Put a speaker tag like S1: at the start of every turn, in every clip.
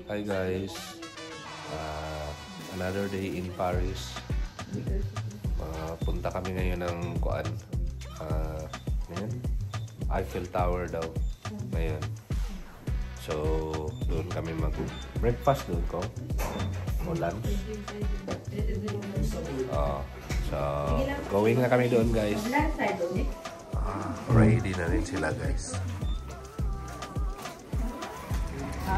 S1: Hi guys, another day in Paris. Punta kami ngayon ng kuan. Eiffel Tower daw ngayon. So doon kami mag-breakfast doon ko o lunch. So going na kami doon guys. Ready na rin sila guys.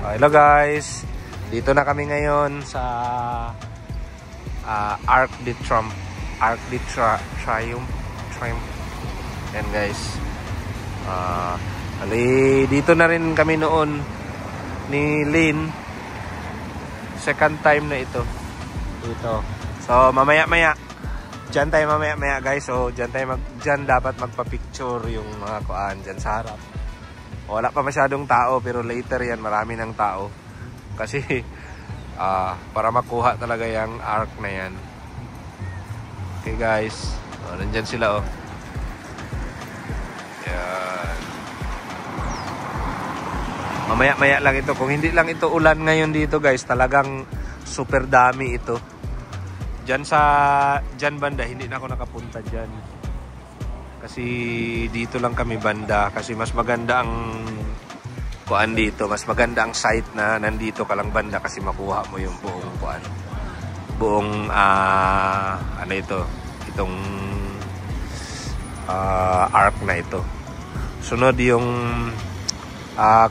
S1: Hello guys, dito na kami ngayon sa Arc de Triomphe. And guys, dito na rin kami noon ni Lynn. Second time na ito. Dito. So mamaya-maya. Diyan tayo mamaya-maya guys. So diyan dapat magpa-picture yung mga kuan diyan sa harap. Wala pa masyadong tao pero later yan marami ng tao. Kasi para makuha talaga yung arc na yan. Okay guys. Nandyan sila oh. Yan. Mamaya-maya lang ito. Kung hindi lang ito ulan ngayon dito guys, talagang super dami ito. Diyan banda, hindi na ako nakapunta diyan. Kasi dito lang kami banda. Kasi mas maganda ang kuan dito. Mas maganda ang site na nandito ka lang banda. Kasi makuha mo yung buong kuan. Buong ano ito. Itong arc na ito. Sunod yung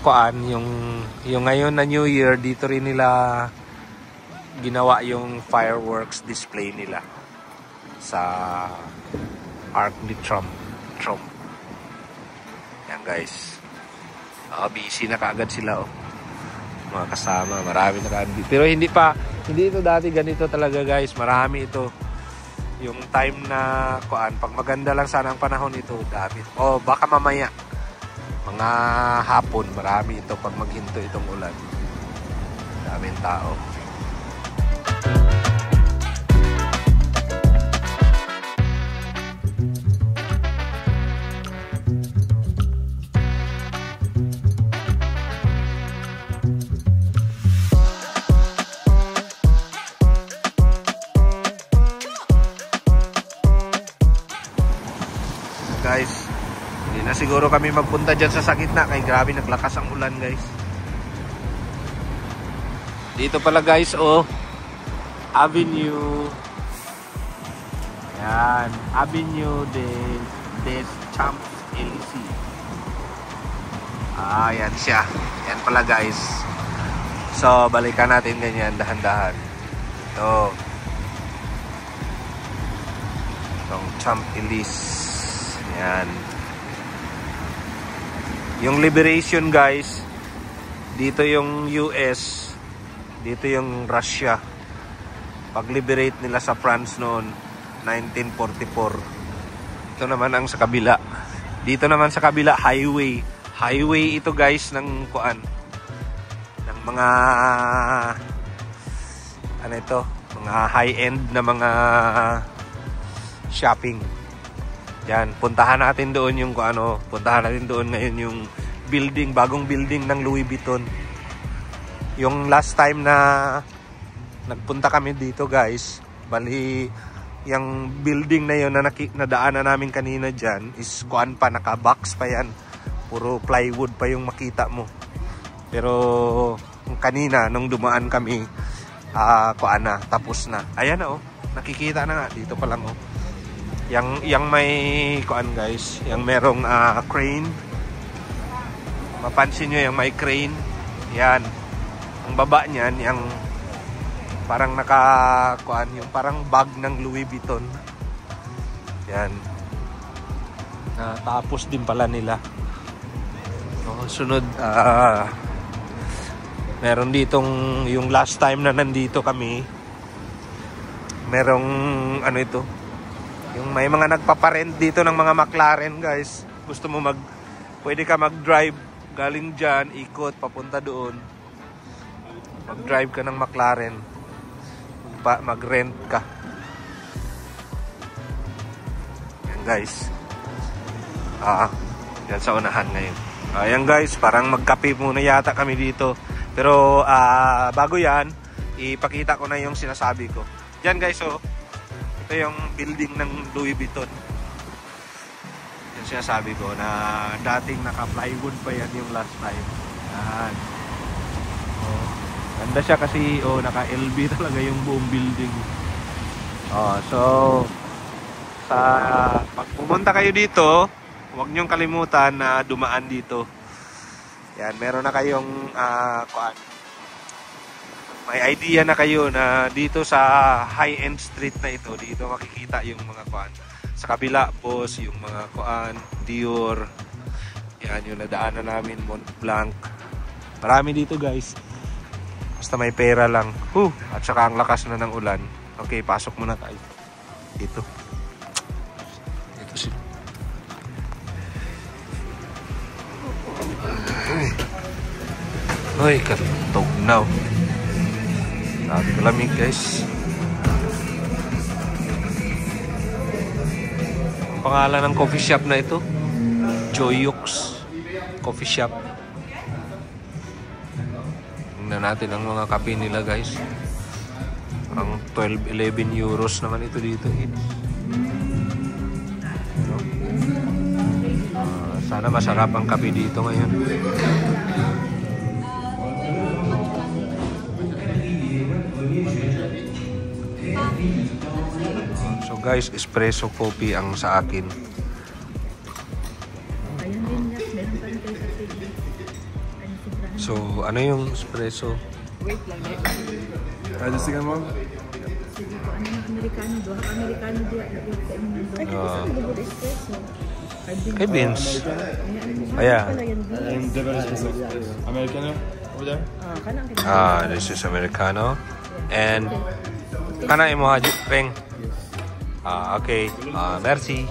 S1: kuan. Yung ngayon na New Year. Dito rin nila ginawa yung fireworks display nila. Sa Arc de Triomphe. Yan guys. Busy na kaagad sila oh. Mga kasama, marami na kaagad. Pero hindi ito dati ganito talaga guys. Marami ito. Yung time na kuan, pag maganda lang sana ang panahon ito, dami. Baka mamaya mga hapon, marami ito pag maghinto itong ulan. Daming tao. Guys, hindi na siguro kami magpunta dyan sa gitna kay grabe naglakas ang ulan guys. Dito pala guys Avenue. Yan, Avenue des Champs-Élysées. Yan siya. Yan pala guys. So balikan natin ganyan dahan-dahan. Ito. Itong Champs-Élysées. Yan. Yung Liberation guys, dito yung US, dito yung Russia. Pag-liberate nila sa France noon 1944. Ito naman ang sa kabila. Dito naman sa kabila highway. Highway ito guys ng kuan. Ng mga ano ito, mga high-end na mga shopping. Yan, puntahan natin doon yung puntahan natin doon ngayon yung building, bagong building ng Louis Vuitton. Yung last time na nagpunta kami dito guys, bali yung building na yun na nadaanan namin kanina dyan is kuan pa, naka-box pa yan. Puro plywood pa yung makita mo. Pero kanina nung dumaan kami, kuan na, tapos na. Ayan na nakikita na nga, dito pa lang Yang may kuan guys, yang merong crane. Mapansin nyo yung may crane. Yan. Ang baba niyan, yung parang kuan, yung parang bag ng Louis Vuitton. Yan. Tapos din pala nila. Sunod, meron ditong, yung last time na nandito kami, merong ano ito, yung may mga nagpaparent dito ng mga McLaren guys. Gusto mo pwede ka mag-drive galing dyan, ikot papunta doon. Mag-drive ka ng McLaren. Mag-rent ka. Yan guys. Yan sa unahan ngayon. Ayan guys, parang magkape muna yata kami dito. Pero bago yan, ipakita ko na yung sinasabi ko. Yan guys, so ito yung building ng Louis Vuitton. Yung sinasabi ko na dating naka-plywood pa yan yung last time. Yan. Oh, ganda siya kasi naka-LB talaga yung buong building. So sa pag pumunta kayo dito, huwag niyong kalimutan na dumaan dito. Yan, meron na kayong may idea na kayo na dito sa high-end street na ito, dito makikita yung mga sa kabila, boss, yung mga Dior. Yan, yung nadaanan namin, Mont Blanc. Marami dito guys. Basta may pera lang. At saka ang lakas na ng ulan. Okay, pasok muna tayo. Dito. Dito si... Uy, katugnaw. Sabi ko lamig guys. Pangalan ng coffee shop na ito, Joyux Coffee Shop. Tingnan natin ang mga kape nila guys. Ang 12-11 euros naman ito dito. Sana masarap ang kape dito ngayon. So guys, espresso coffee ang sa akin. So ano yung espresso?
S2: Wait lang eh.
S3: Sige mo?
S2: Sige po, ano yung Amerikano doon? Amerikano doon. Ay, kasi double espresso.
S1: Kay Vince.
S3: And double espresso. Americano over there?
S1: This is Americano. And kana imo haji ring. Okay. Merci.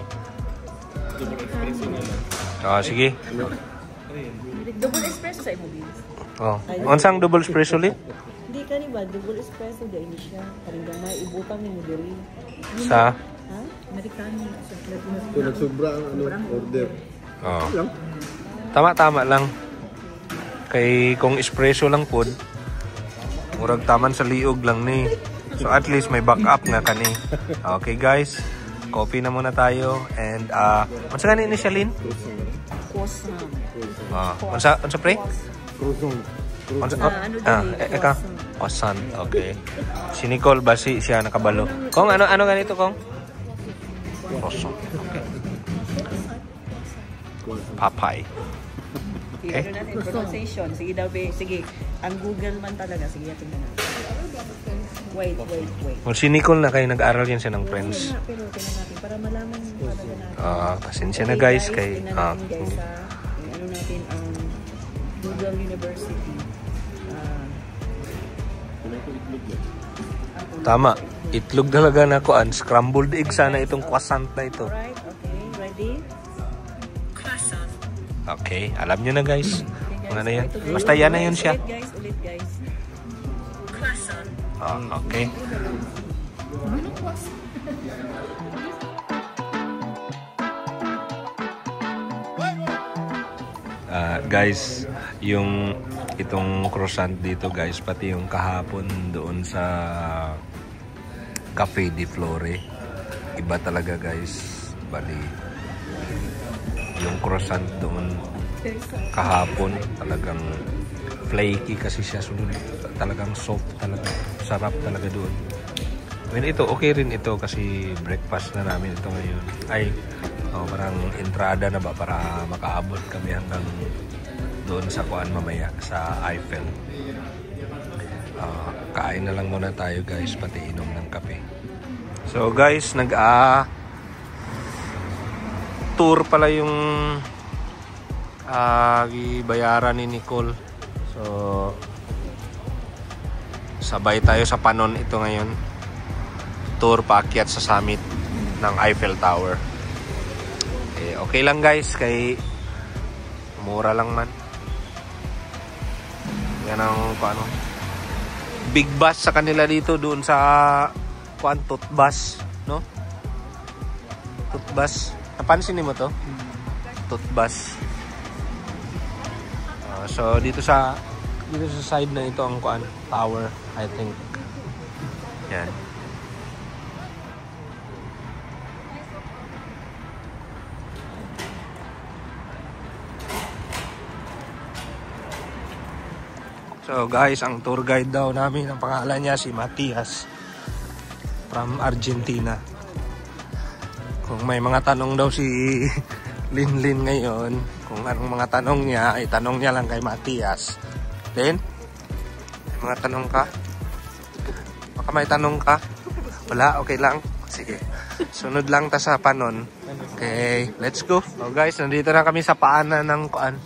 S1: Sige.
S2: Double espresso sa imo, Vince.
S1: Unsang double espresso li?
S2: Hindi ka ba double espresso dahil siya. Parang may ibutang ni diri.
S1: Sa
S2: Amerikano sa
S3: Kung nagsobra ang order.
S1: Tama-tama lang. Kay kung espresso lang pod, murag taman sa liog lang ni. So at least may backup nga kani. Okay guys, coffee na muna tayo and unsa gani ni Shalin?
S2: Croissant.
S1: Unsa pre?
S3: Croissant.
S1: Eka. Croissant. Okay. Si Nicole basi siya nakabalo. Kung ano ganito kong? Croissant. Okay. Papay.
S2: Okay. Ano natin pronunciation? Sige daw be. Sige. Ang Google man talaga. Sige tingnan natin. Wait.
S1: Well, si Nicole na kayo nag-aral yan siya ng Friends.
S2: Pero tingnan natin para malaman talaga natin.
S1: Pasensya na guys kay
S2: tingnan natin guys sa ano natin ang Google University.
S1: Tama. Itlog talaga na kuan. Scrambled egg sana itong croissant na ito.
S2: Alright, okay. Ready? Croissant.
S1: Okay, alam nyo na guys. Mga na yan. Basta yan na yun siya.
S2: Ulit guys. Croissant.
S1: Okay. Guys, yung itong croissant dito guys, pati yung kahapon doon sa Cafe di Flore, iba talaga guys. Bali yung croissant doon kahapon talagang flaky kasi siya, sunod talagang soft talaga, sarap talaga doon. I mean, ito okay rin ito kasi breakfast na namin ito ngayon. Parang entrada na ba para makaabot kami hanggang doon sa kuan mamaya sa Eiffel. Kain na lang muna tayo guys, pati inom ng kape. So guys, tour pala yung bayaran ni Nicole. So sabay tayo sa Panon ito ngayon. Tour paakyat sa summit ng Eiffel Tower. Okay lang guys, kay mura lang man. Yan ang paano. Big bus sa kanila dito doon sa Tutbus, no? Tutbus. Napansin mo to? Tutbus. So dito sa Dito sa side na ito ang kuan, tower, I think. Yan. So guys, ang tour guide daw namin, ang pangalan niya si Matias from Argentina. Kung may mga tanong daw si Linlin ngayon, kung anong mga tanong niya, ay tanong niya lang kay Matias. Lin, may mga tanong ka? Baka may tanong ka? Wala? Okay lang? Sige. Sunod lang ta sa panon. Okay, let's go. So guys, nandito na kami sa paanan ng kuan,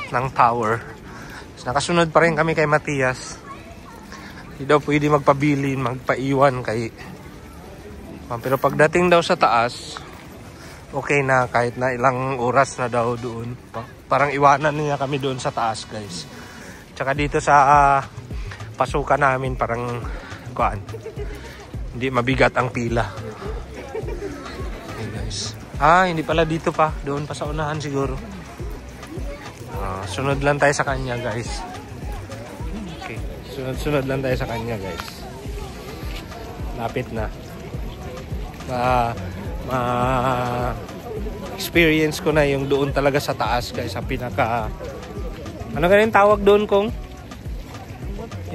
S1: ng tower. So, nakasunod pa rin kami kay Matias. Hindi daw pwede magpabilin, magpaiwan kay... Pero pagdating daw sa taas, okay na kahit na ilang oras na daw doon. Parang iwanan niya kami doon sa taas, guys. Tsaka dito sa pasukan namin parang kuan, hindi mabigat ang pila. Okay, guys. Hindi pala dito pa. Doon pa sa unahan siguro. Sunod lang tayo sa kanya, guys. Okay. Sunod lang tayo sa kanya, guys. Lapit na. Experience ko na yung doon talaga sa taas, guys, sa pinaka, ano ganun tawag doon, kung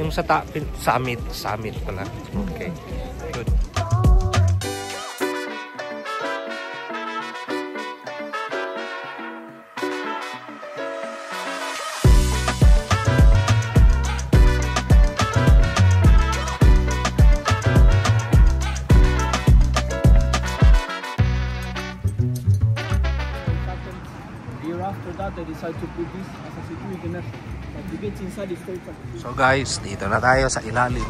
S1: yung sa summit pala. Okay, good.
S4: After that, I decided to put this as a security measure. But to get inside is total.
S1: So guys, dito na tayo sa ilalim.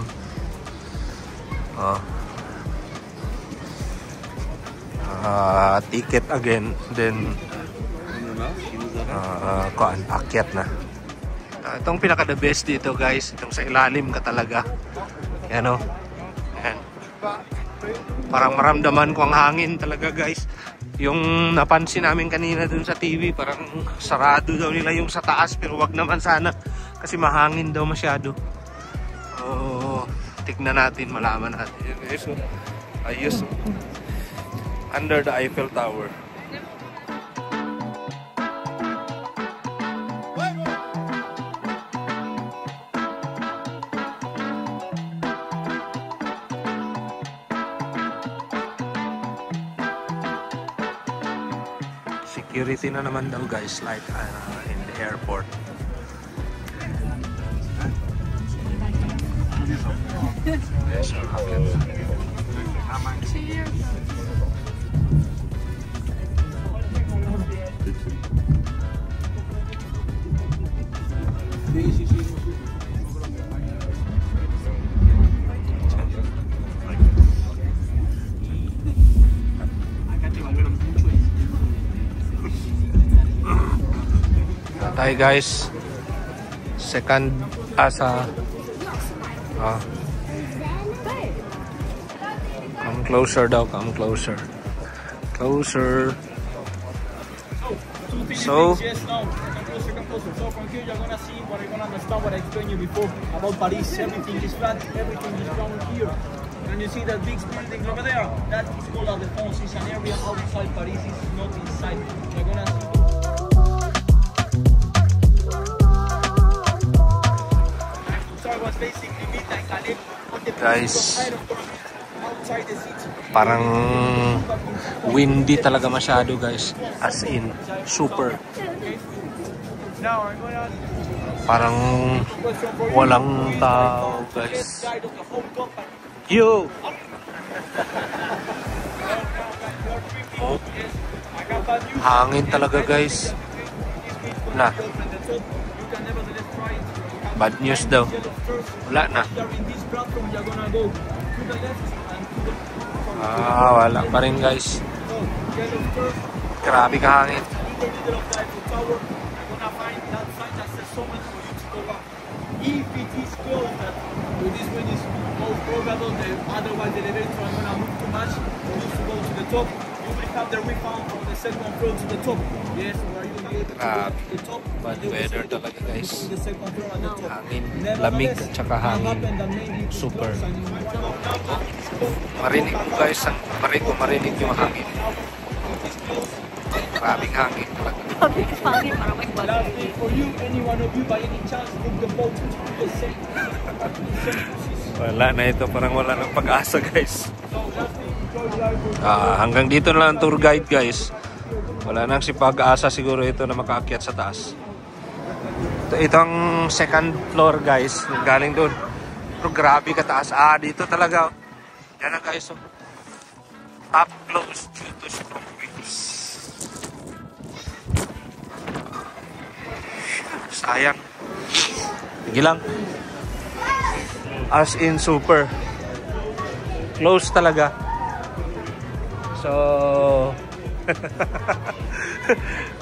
S1: Ticket again, then akyat na. Itong pinaka the best dito, guys, itong sa ilalim ka talaga. Yan o. Yan. Parang maramdaman ko ang hangin talaga, guys. Yung napansin namin kanina dun sa TV, parang sarado daw nila yung sa taas, pero wag naman sana kasi mahangin daw masyado. Tignan natin, malaman natin. Ayos. Under the Eiffel Tower. Security na naman daw, guys, like in the airport. Tayo, guys, second asa. Come closer daw, come closer. Closer. So
S4: Yes, now, come closer. So from here you're gonna see what you're gonna understand what I explained you before about Paris. Everything is flat, everything is round here. And you see that big building over there? That is called La Défense. It's an area outside Paris, it's not inside. You're gonna see.
S1: guys, parang windy talaga masyado, guys, as in super, parang walang tao, guys. Yo, hangin talaga, guys. Na bad news daw, wala na. Wala pa rin, guys. Grabe ka hangin.
S4: If it is closed, this way is most probable, otherwise the elevator is going to move too much, needs to go to the top. You will have the refund from the second floor to the top. Yes, where you
S1: Grabe. Bad weather talaga guys. Hangin, lamig at saka hangin. Super. Marinig ko guys, marinig yung hangin. Grabing hangin talaga.
S2: Hangin, parang may bagay.
S4: For you, any one of you by any chance, book the boat to the same.
S1: Wala na ito, parang wala ng pag-asa guys. Hanggang dito na lang ang tour guide guys. Wala nang si pag-asa siguro ito na makaakyat sa taas. Ito ang second floor guys, galing doon. Pero grabe kataas. Dito talaga. Yan na guys. Up close due to strong winds. Sayang. Sige lang. As in super. Close talaga. So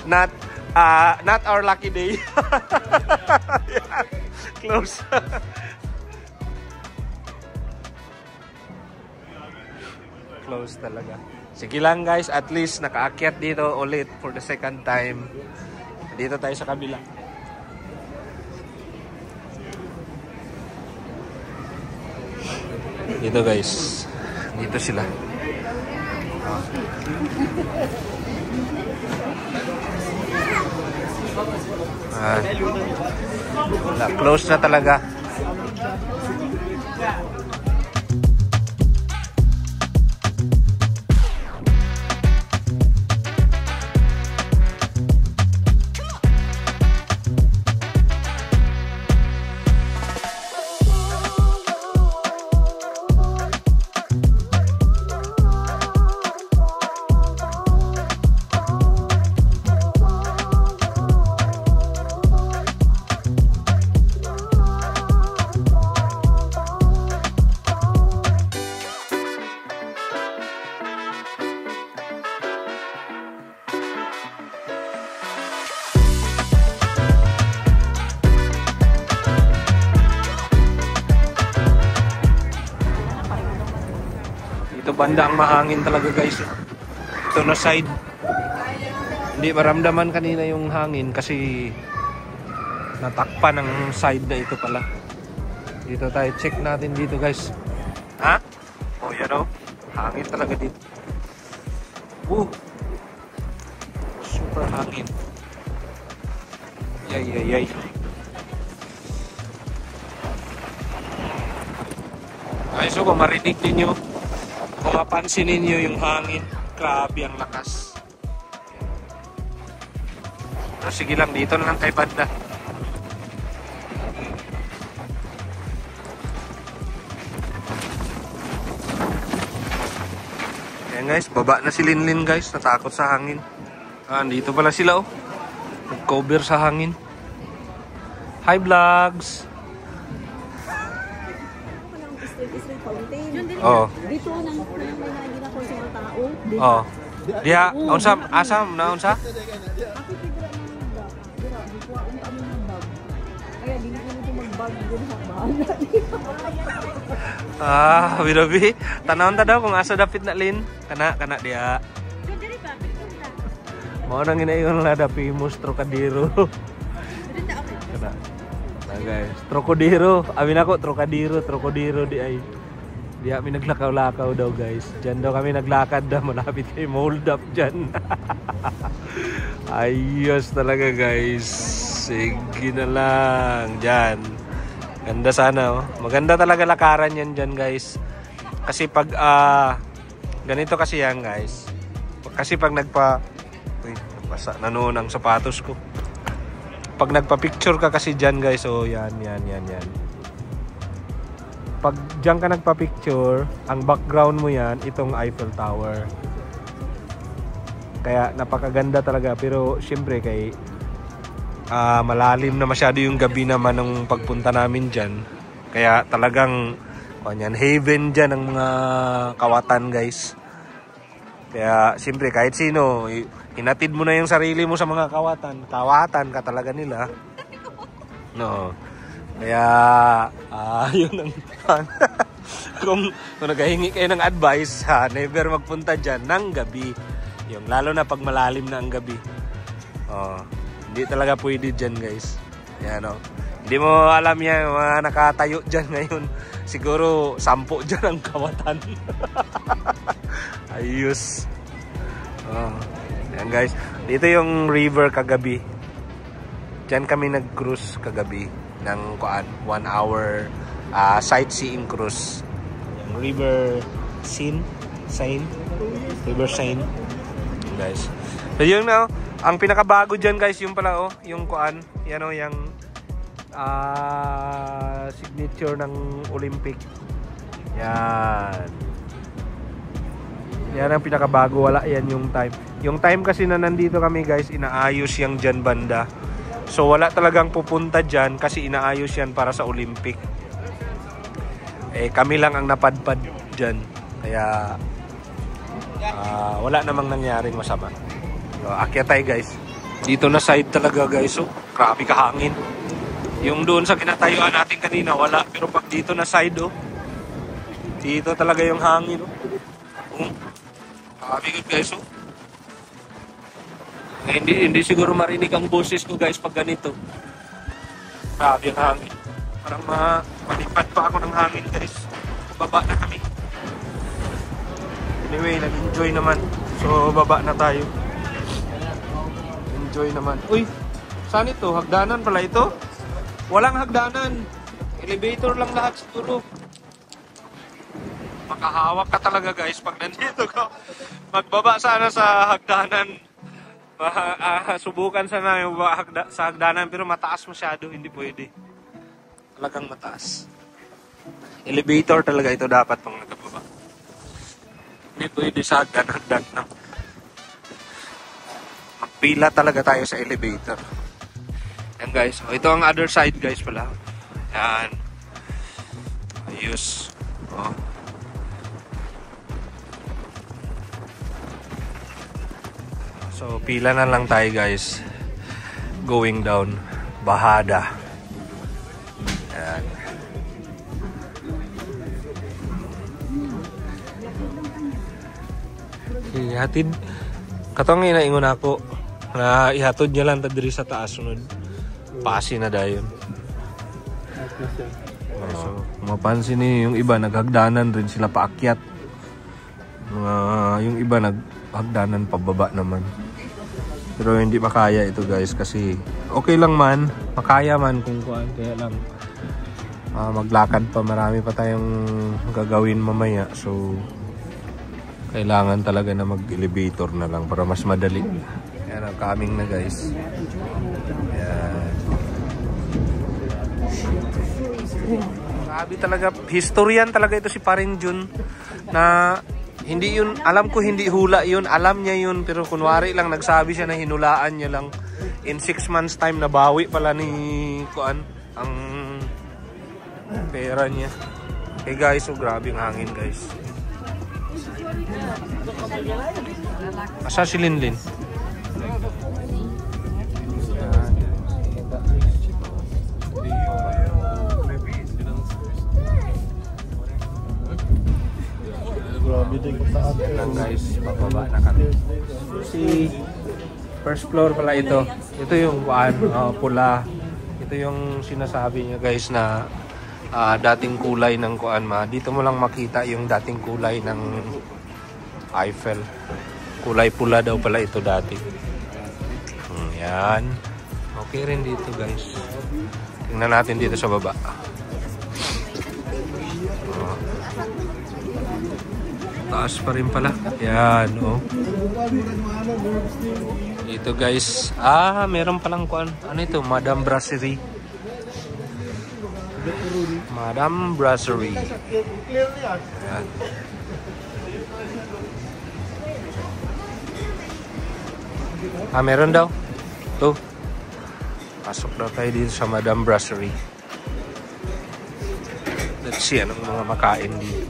S1: not our lucky day. Yeah, close. Close talaga. Sige lang guys, at least nakaakyat dito ulit for the second time. Dito tayo sa kabila. Dito guys. Dito sila. Close na talaga. Ito banda ang mahangin talaga guys. Ito na side. Hindi maramdaman kanina yung hangin kasi natakpan ng side na ito pala. Dito tayo, check natin dito guys. Ha? Oh yan o. Hangin talaga dito. Super hangin. Yay. Ay, so kung marinig ninyo, kung mapansin ninyo yung hangin, grabe ang lakas. Pero sige lang, dito na lang tayo banda. Ayan guys, baba na si Linlin guys, natakot sa hangin. Dito pala sila oh. Nag-cover sa hangin. Hi vlogs! Oh.
S2: Dito nang nangyayari na ko sa mga tao.
S1: Oh. Diha, asam na unsa? Birabi. Tanawon ta daw kung asa dapit na Lin. Kana dia. Mao nang inayon la dapimos Trocadero. Kana. Na guys, Trocadero. Amin ako Trocadero di ay. Di kami naglakaw-lakaw daw guys. Diyan daw kami naglakad daw. Malapit kayo hold up dyan. Ayos talaga guys. Sige na lang. Dyan. Ganda sana oh. Maganda talaga lakaran yan dyan guys. Kasi pag ganito kasi yan guys. Kasi pag basa na noon ang sapatos ko. Pag nagpa-picture ka kasi dyan guys. Oh yan. Pag dyan ka nagpa-picture, ang background mo yan, itong Eiffel Tower. Kaya napakaganda talaga. Pero syempre kay malalim na masyado yung gabi naman ng pagpunta namin dyan. Kaya talagang haven dyan ang mga kawatan guys. Kaya syempre kahit sino, hinatid mo na yung sarili mo sa mga kawatan. Kawatan ka talaga nila. No. Kaya, yun ang kung naghahingi kayo ng advice, never magpunta dyan ng gabi. Yung lalo na pag malalim na ang gabi. Hindi talaga pwede dyan guys. Yan o. Hindi mo alam yan, mga nakatayo dyan ngayon. Siguro 10 dyan ang kawatan. Ayos. Oh. Yan guys. Dito yung river kagabi. Diyan kami nag-cruise kagabi ng 1 hour sightseeing cruise. Yung River Seine. River Seine. Guys. So yun na, ang pinakabago dyan guys, yung pala yung yan yung signature ng Olympic. Yan. Yan ang pinakabago, wala yan yung time. Yung time kasi na nandito kami guys, inaayos yung dyan banda. So wala talagang pupunta dyan kasi inaayos yan para sa Olympic. Kami lang ang napadpad dyan. Kaya wala namang nangyaring masama. So, akyat tayo guys. Dito na side talaga guys. Oh, grabe kahangin. Yung doon sa kinatayuan natin kanina wala. Pero pag dito na side dito talaga yung hangin. Grabe guys. Hindi siguro marinig ang boses ko guys pag ganito. Grabe yung hangin. Parang malipad pa ako ng hangin guys. Baba na kami. Anyway, nag-enjoy naman. So, baba na tayo. Enjoy naman. Uy, saan ito? Hagdanan pala ito? Walang hagdanan. Elevator lang lahat siguro. Makahawak ka talaga guys pag nandito ka. Magbaba sana sa hagdanan. Subukan sana yung sa hagdanan pero mataas masyado. Hindi pwede. Talagang mataas. Elevator talaga ito dapat pang nakababa. Hindi pwede sa hagdan na. Magpila talaga tayo sa elevator. Yan guys. Ito ang other side guys pala. Yan. Ayos. So pila na lang tayo guys. Going down. Bahada. Yan. Ihatid. Katong inaingon ako na ihatod niya lang ta diri sa taas sunod. Pasi na dayon. So, mapansin niyo yung iba naghagdanan rin sila paakyat. Yung iba naghagdanan pababa naman. Pero hindi makaya ito guys kasi okay lang man, makaya man kung kuan kaya lang maglakad pa, marami pa tayong gagawin mamaya. So kailangan talaga na mag-elevator na lang para mas madali. Yan ang coming na guys. Yan. Sabi talaga, historian talaga ito si Parin Jun na hindi yun, alam ko hindi hula yun, alam niya yun, pero kunwari lang nagsabi siya na hinulaan niya lang. In 6 months time nabawi pala ni kuan ang pera niya. Okay guys, so grabe ang hangin guys. Asa si Linlin? Yan guys, bababa na kami. Si first floor pala ito. Ito yung pula. Ito yung sinasabi niya guys na dating kulay ng kuan dito mo lang makita yung dating kulay ng Eiffel. Kulay pula daw pala ito dati. Yan. Okay rin dito guys. Tingnan natin dito sa baba. Taas pa rin pala. Yan, Dito guys. Meron palang kuan. Ano ito? Madame Brasserie. Madame Brasserie. Yan. Meron daw. Ito. Pasok na tayo dito sa Madame Brasserie. Let's see anong mga makain dito.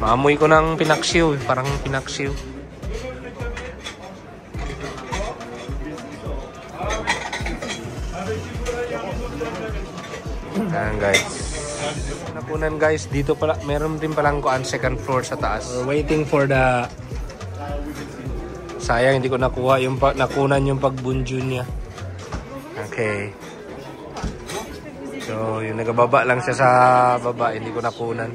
S1: Maamoy ko ng pinaksiw. Parang pinaksiw. Ayan guys. Napunan guys. Dito pala. Meron din palang kuan second floor sa taas. We're waiting for the Sayang hindi ko nakuha yung nakunan yung pagbunjo niya. Okay. So, yung nagababa lang siya sa baba, hindi ko nakunan.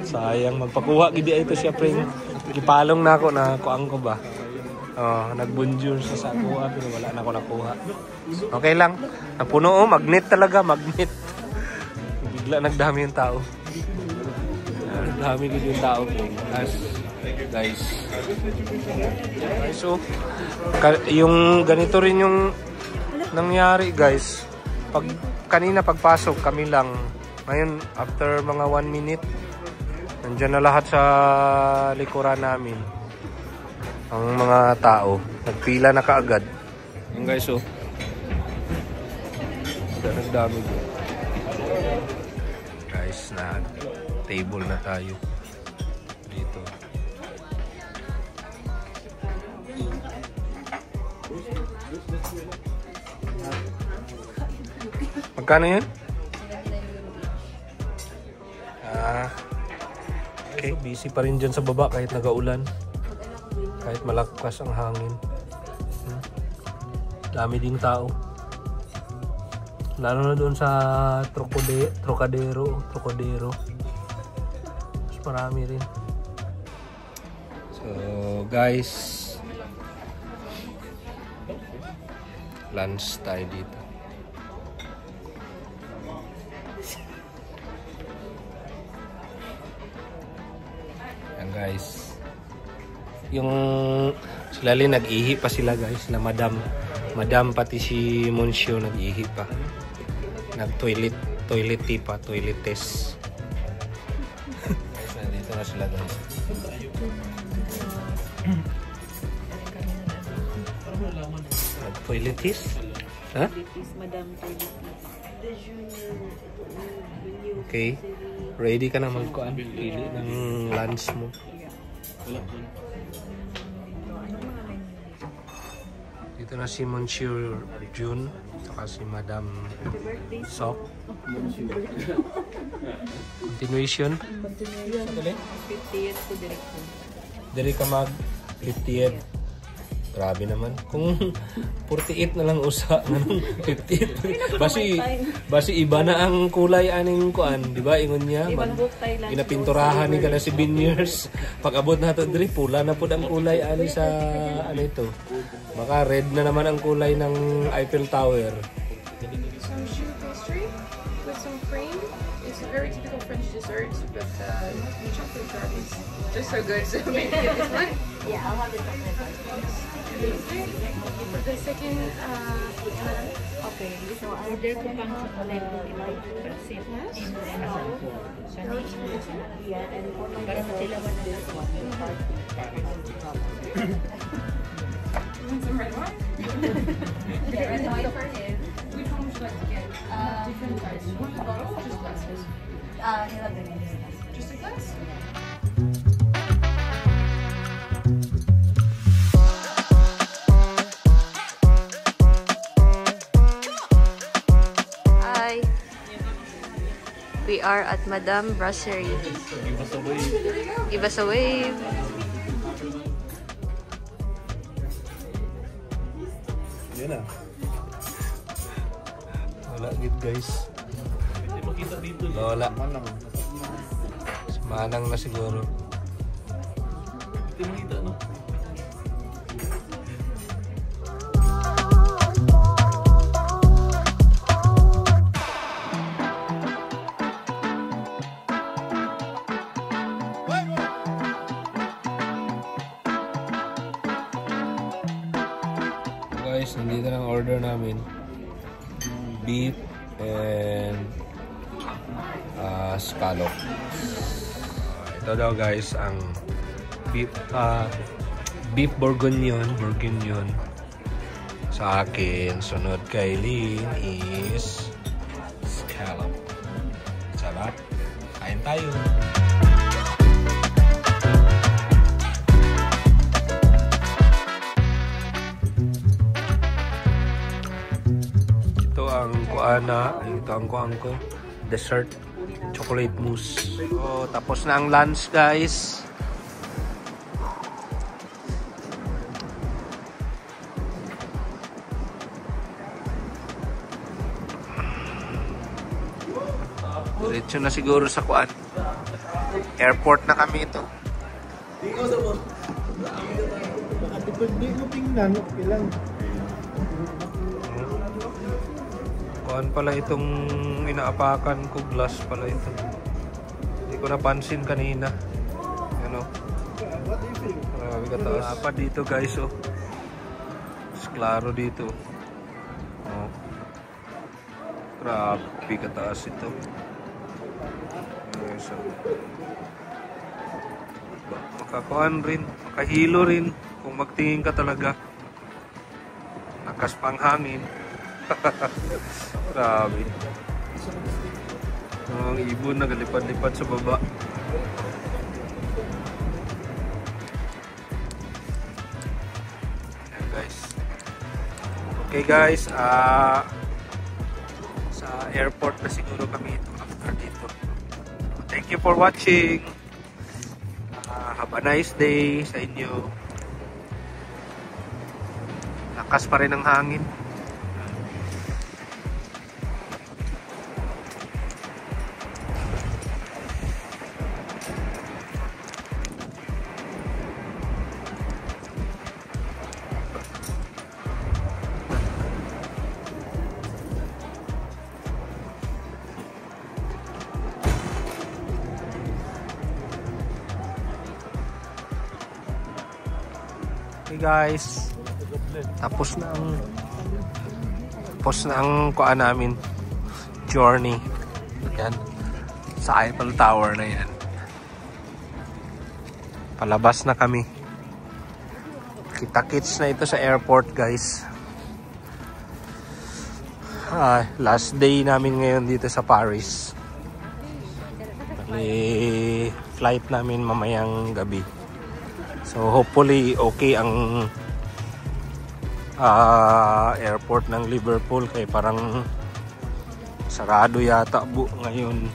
S1: Sayang, magpakuha gidi ito siya, pring. Gipalong na ako na kuang ko ba. Oh, nagbunjur siya sa kuha pero wala na ako nakuha. Okay lang. Napuno, magnet talaga, magnet. Bigla nagdami yung tao. Nagdami gidi yung tao. Guys. So, yung ganito rin yung nangyari, guys. Kanina pagpasok kami lang. Ngayon, after mga 1 minute, nandiyan na lahat sa likuran namin. Ang mga tao. Nagpila na kaagad. Yung guys, oh. Nagdami din. Guys, na table na tayo. Dito. Magkano yun? Okay, busy pa rin dyan sa baba kahit nagaulan. Kahit malakas ang hangin. Dami ding tao. Lalo na doon sa Trocadero. Mas marami rin. So, guys. Lunch tayo dito. Yan guys. Yung sila rin nag-ihi pa sila guys na madam pati si Monsieur nag-ihi pa. Nag-toilet pa, toilet test. So, dito na sila guys. Toilet test? Ha?
S2: Madam toilet test.
S1: Okay. Ready ka na magkuhan? Pili ng lunch mo. Dito na si Monsieur June saka si Madam Sok. Continuation.
S2: 50th to director.
S1: Dari ka mag 50th. Grabe naman. Kung 48 na lang usa, ganun 58. Basi iba na ang kulay aning kuan, di ba? Ingon niya. Pinapinturahan ni kana si Biniers. Pag-abot na to diri pula na pud ang kulay ani sa ano ito. Baka red na naman ang kulay ng Eiffel Tower.
S5: Some choux pastry with some cream. It's a very typical French dessert, but the chocolate part is just so good. So maybe get this one.
S2: Yeah, I'll have the chocolate one.
S5: For the second,
S2: okay, so order ko pang chocolate percent. Yeah, and para matilawan na this one.
S5: some red wine. Red wine for him. Which one would you like to get? Different size. You want the bottle or just glasses? Just a glass?
S6: Hi. We are at Madame Brasserie. Give us a wave.
S1: Yan na. Wala gid guys. Wala. Manang na siguro. Guys, nandito na ang order namin. Beef and scallop. Ito daw guys ang beef bourguignon. Sa akin, sunod kay Lynn is scallop. Sarap. Kain tayo. Ito ang kuhaan ko. Dessert. Chocolate mousse. So, tapos na ang lunch guys. Diretso na siguro sa kuan. Airport na kami ito.
S3: Hindi mo tingnan, ilang.
S1: Kuan pala itong inaapakan ko, glass pala ito. Hindi ko napansin kanina. Ano? Grabe kataas. Apa dito guys, oh. Mas klaro dito. Oh. Grabe kataas ito. So, makakuan rin, makahilo rin kung magtingin ka talaga. Lakas pang hangin. Grabe. Ang ibon nagalipad-lipad sa baba. Ayan guys. Okay guys, sa airport na siguro kami after dito. Thank you for watching. Have a nice day sa inyo. Lakas pa rin ang hangin. Okay guys, tapos na ang kuan namin journey. Yan, sa Eiffel Tower na yan. Palabas na kami. Kita-kits na ito sa airport guys. Last day namin ngayon dito sa Paris. Flight namin mamayang gabi. So hopefully okay ang airport ng Liverpool, kay parang sarado yata ngayon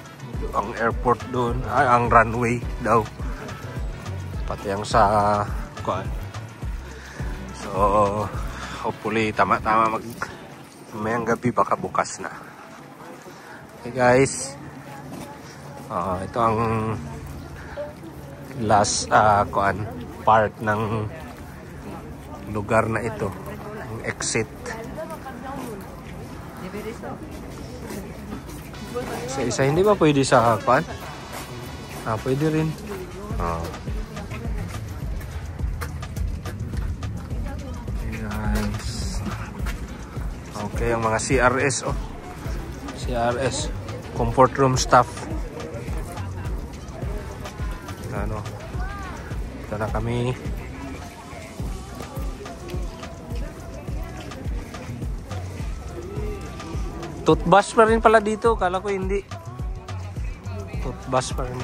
S1: ang airport doon, ang runway daw, pati ang sa kuan. So hopefully tama-tama mamayang gabi, baka bukas na. Okay guys, ito ang last kuan part ng lugar na ito, ang exit. Sa isa hindi ba pwede sa kuan? Pwede rin. Guys. Okay, ang mga CRS, CRS, comfort room staff. Ano? Ito na kami. Toothbrush pa rin pala dito. Kala ko hindi. Toothbrush pa rin.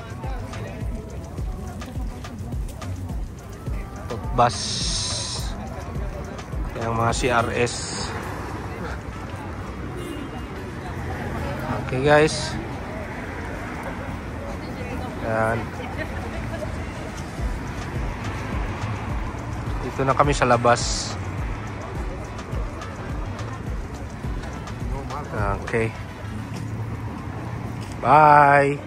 S1: Toothbrush. Yung mga CRS. Okay guys. Yan. Dito na kami sa labas. Okay. Bye.